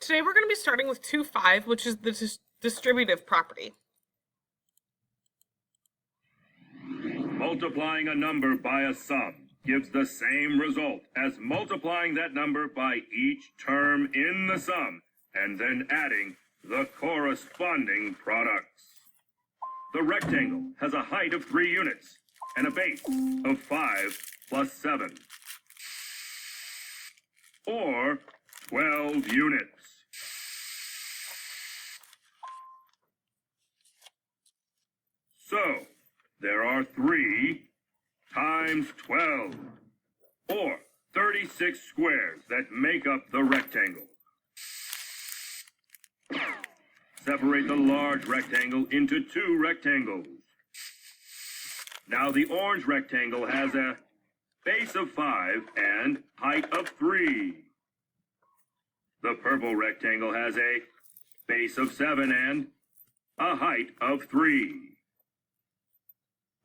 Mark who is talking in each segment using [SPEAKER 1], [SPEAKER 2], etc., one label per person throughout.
[SPEAKER 1] Today we're going to be starting with 2, 5, which is the distributive property.
[SPEAKER 2] Multiplying a number by a sum gives the same result as multiplying that number by each term in the sum and then adding the corresponding products. The rectangle has a height of 3 units and a base of 5 plus 7, or 12 units. So, there are 3 times 12, or 36 squares that make up the rectangle. Separate the large rectangle into 2 rectangles. Now the orange rectangle has a base of 5 and height of 3. The purple rectangle has a base of 7 and a height of 3.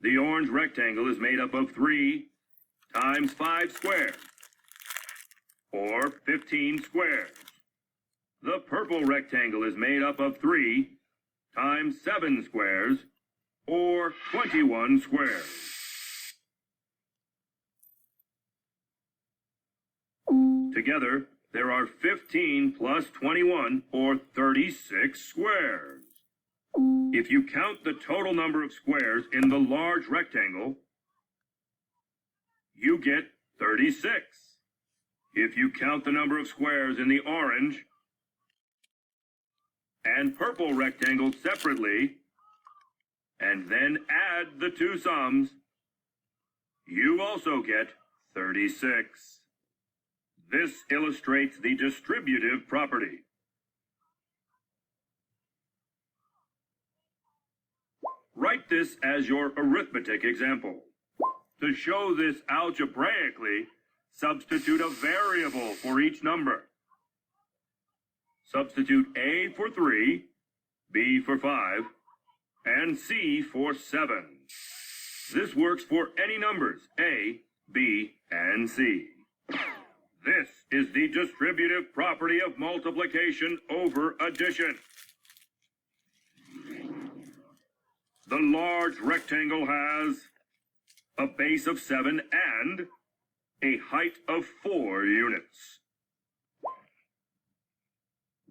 [SPEAKER 2] The orange rectangle is made up of 3 times 5 squares, or 15 squares. The purple rectangle is made up of 3 times 7 squares, or 21 squares. Together, there are 15 plus 21, or 36 squares. If you count the total number of squares in the large rectangle, you get 36. If you count the number of squares in the orange and purple rectangle separately, and then add the 2 sums, you also get 36. This illustrates the distributive property. Write this as your arithmetic example. To show this algebraically, substitute a variable for each number. Substitute A for 3, B for 5, and C for 7. This works for any numbers A, B, and C. This is the distributive property of multiplication over addition. The large rectangle has a base of 7 and a height of 4 units.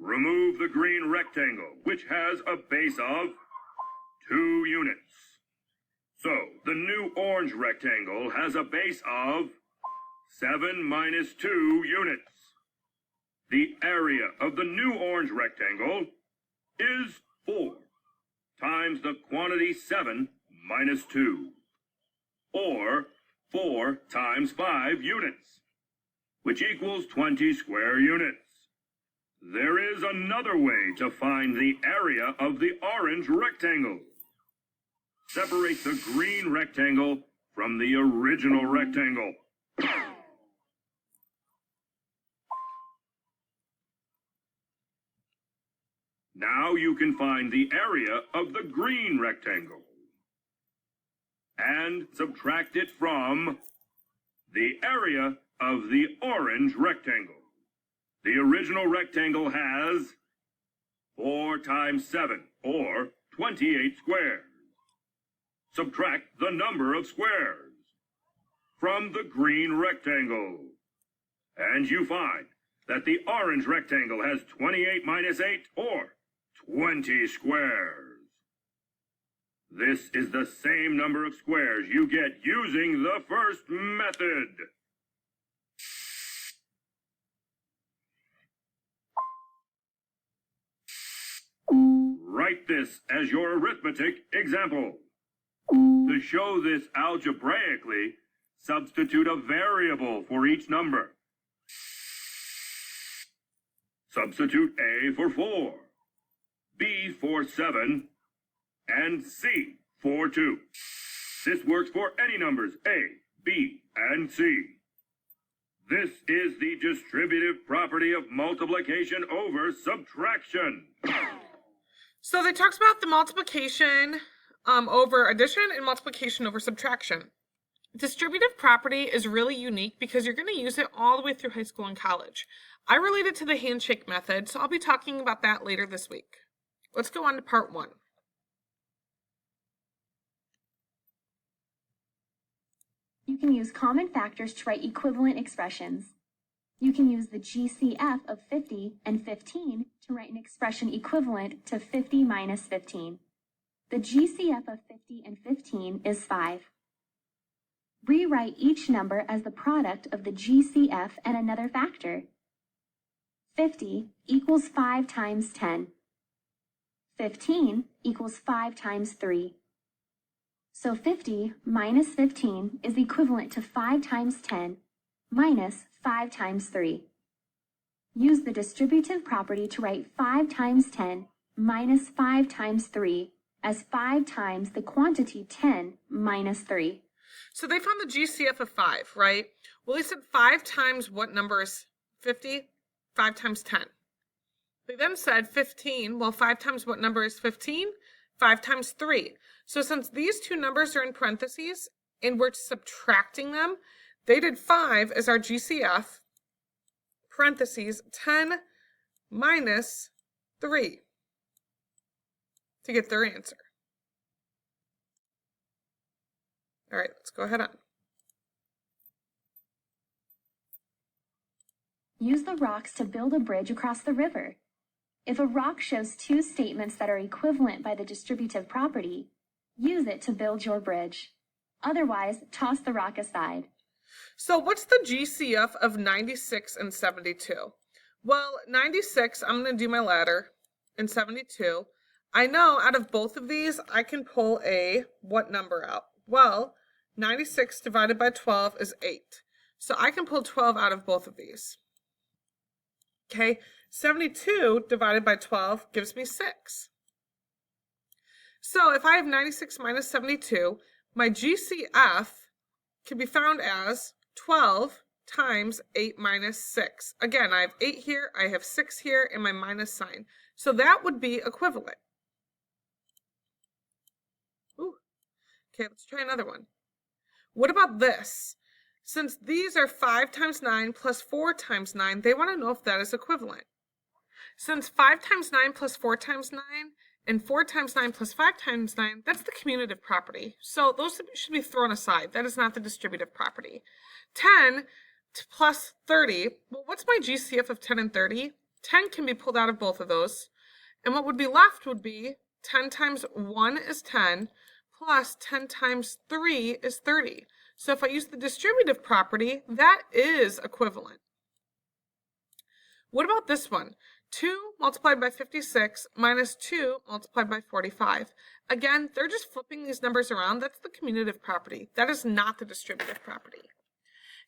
[SPEAKER 2] Remove the green rectangle, which has a base of 2 units. So, the new orange rectangle has a base of 7 minus 2 units. The area of the new orange rectangle is 4 times the quantity 7 minus 2, or 4 times 5 units, which equals 20 square units. There is another way to find the area of the orange rectangle. Separate the green rectangle from the original rectangle. Now you can find the area of the green rectangle and subtract it from the area of the orange rectangle. The original rectangle has 4 times 7, or 28 squares. Subtract the number of squares from the green rectangle, and you find that the orange rectangle has 28 minus 8, or 20 squares. This is the same number of squares you get using the first method. Write this as your arithmetic example. To show this algebraically, substitute a variable for each number. Substitute A for 4, B for 7, and C for 2. This works for any numbers A, B, and C. This is the distributive property of multiplication over subtraction.
[SPEAKER 1] So they talked about the multiplication over addition and multiplication over subtraction. Distributive property is really unique because you're going to use it all the way through high school and college. I relate it to the handshake method, so I'll be talking about that later this week. Let's go on to part 1.
[SPEAKER 3] You can use common factors to write equivalent expressions. You can use the GCF of 50 and 15 to write an expression equivalent to 50 minus 15. The GCF of 50 and 15 is 5. Rewrite each number as the product of the GCF and another factor. 50 equals 5 times 10. 15 equals 5 times 3. So 50 minus 15 is equivalent to 5 times 10 minus 5 times 3. Use the distributive property to write 5 times 10 minus 5 times 3 as 5 times the quantity 10 minus 3.
[SPEAKER 1] So they found the GCF of 5, right? Well, they said 5 times what number is 50? 5 times 10. They then said 15. Well, 5 times what number is 15? 5 times 3. So since these two numbers are in parentheses and we're subtracting them, they did 5 as our GCF, parentheses, 10 minus 3 to get their answer. All right, let's go ahead on.
[SPEAKER 3] Use the rocks to build a bridge across the river. If a rock shows two statements that are equivalent by the distributive property, use it to build your bridge. Otherwise, toss the rock aside.
[SPEAKER 1] So what's the GCF of 96 and 72? Well, 96, I'm going to do my ladder, and 72. I know out of both of these, I can pull a what number out? Well, 96 divided by 12 is 8. So I can pull 12 out of both of these. Okay, 72 divided by 12 gives me 6. So if I have 96 minus 72, my GCF can be found as 12 times 8 minus 6. Again, I have 8 here, I have 6 here, and my minus sign. So that would be equivalent. Ooh. Okay, let's try another one. What about this? Since these are 5 times 9 plus 4 times 9, they want to know if that is equivalent. Since 5 times 9 plus 4 times 9 and 4 times 9 plus 5 times 9, that's the commutative property. So those should be thrown aside. That is not the distributive property. 10 plus 30, well, what's my GCF of 10 and 30? 10 can be pulled out of both of those. And what would be left would be 10 times 1 is 10, plus 10 times 3 is 30. So if I use the distributive property, that is equivalent. What about this one? 2 multiplied by 56 minus 2 multiplied by 45. Again, they're just flipping these numbers around. That's the commutative property. That is not the distributive property.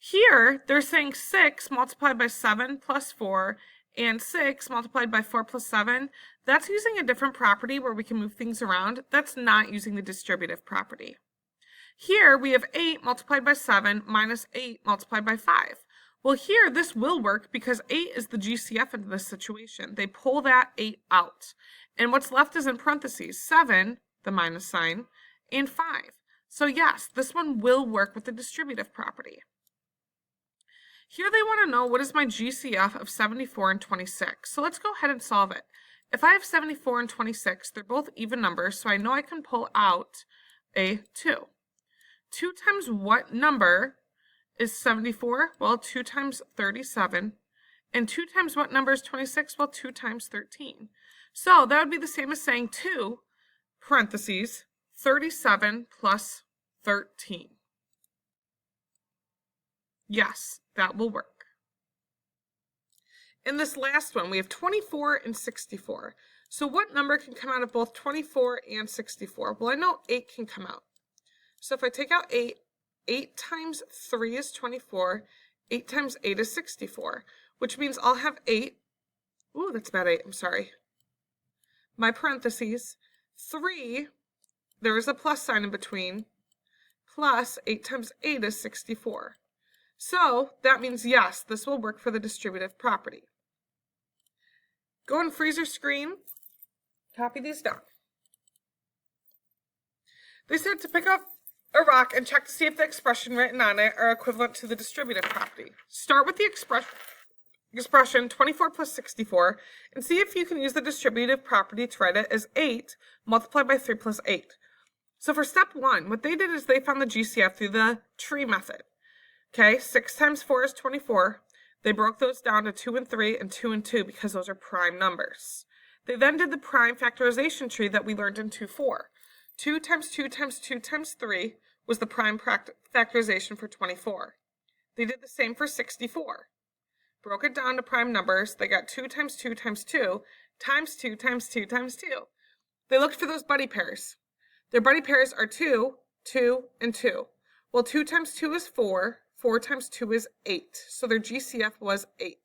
[SPEAKER 1] Here, they're saying 6 multiplied by 7 plus 4 and 6 multiplied by 4 plus 7. That's using a different property where we can move things around. That's not using the distributive property. Here, we have 8 multiplied by 7 minus 8 multiplied by 5. Well, here, this will work because 8 is the GCF in this situation. They pull that 8 out. And what's left is in parentheses, 7, the minus sign, and 5. So yes, this one will work with the distributive property. Here they want to know what is my GCF of 74 and 26. So let's go ahead and solve it. If I have 74 and 26, they're both even numbers, so I know I can pull out a 2. 2 times what number is 74? Well, 2 times 37. And 2 times what number is 26? Well, 2 times 13. So that would be the same as saying 2, parentheses, 37 plus 13. Yes, that will work. In this last one, we have 24 and 64. So what number can come out of both 24 and 64? Well, I know 8 can come out. So if I take out 8, 8 times 3 is 24, 8 times 8 is 64, which means I'll have 8. Ooh, that's bad 8, I'm sorry. My parentheses, 3, there is a plus sign in between, plus 8 times 8 is 64. So that means yes, this will work for the distributive property. Go and freeze your screen, copy these down. They said to pick up a rock and check to see if the expression written on it are equivalent to the distributive property. Start with the expression 24 plus 64 and see if you can use the distributive property to write it as 8 multiplied by 3 plus 8. So for step 1, what they did is they found the GCF through the tree method. Okay, 6 times 4 is 24. They broke those down to 2 and 3 and 2 and 2 because those are prime numbers. They then did the prime factorization tree that we learned in 2-4. 2 times 2 times 2 times 3 was the prime factorization for 24. They did the same for 64. Broke it down to prime numbers. They got 2 times 2 times 2 times 2 times 2 times 2. They looked for those buddy pairs. Their buddy pairs are 2, 2, and 2. Well, 2 times 2 is 4. 4 times 2 is 8. So their GCF was 8.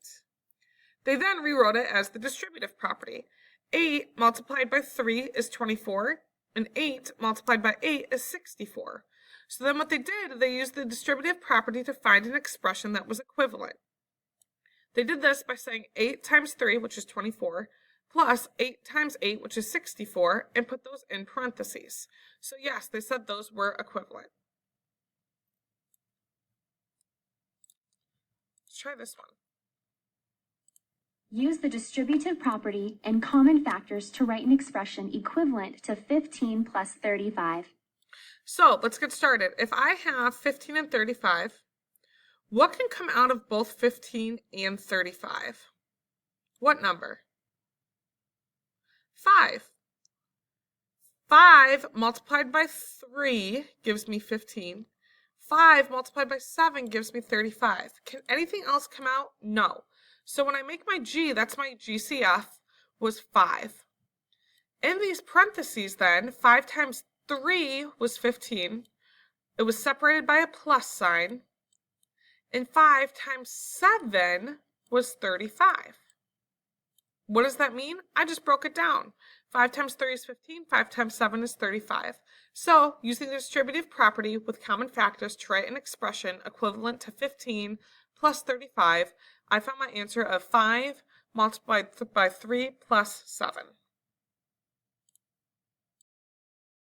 [SPEAKER 1] They then rewrote it as the distributive property. 8 multiplied by 3 is 24. And 8 multiplied by 8 is 64. So then what they did, they used the distributive property to find an expression that was equivalent. They did this by saying 8 times 3, which is 24, plus 8 times 8, which is 64, and put those in parentheses. So yes, they said those were equivalent. Let's try this one.
[SPEAKER 3] Use the distributive property and common factors to write an expression equivalent to 15 plus 35.
[SPEAKER 1] So let's get started. If I have 15 and 35, what can come out of both 15 and 35? What number? 5. 5 multiplied by 3 gives me 15. 5 multiplied by 7 gives me 35. Can anything else come out? No. So when I make my G, that's my GCF, was 5. In these parentheses then, 5 times 3 was 15. It was separated by a plus sign. And 5 times 7 was 35. What does that mean? I just broke it down. 5 times 3 is 15. 5 times 7 is 35. So, using the distributive property with common factors to write an expression equivalent to 15 plus 35, I found my answer of 5 multiplied by 3 plus 7.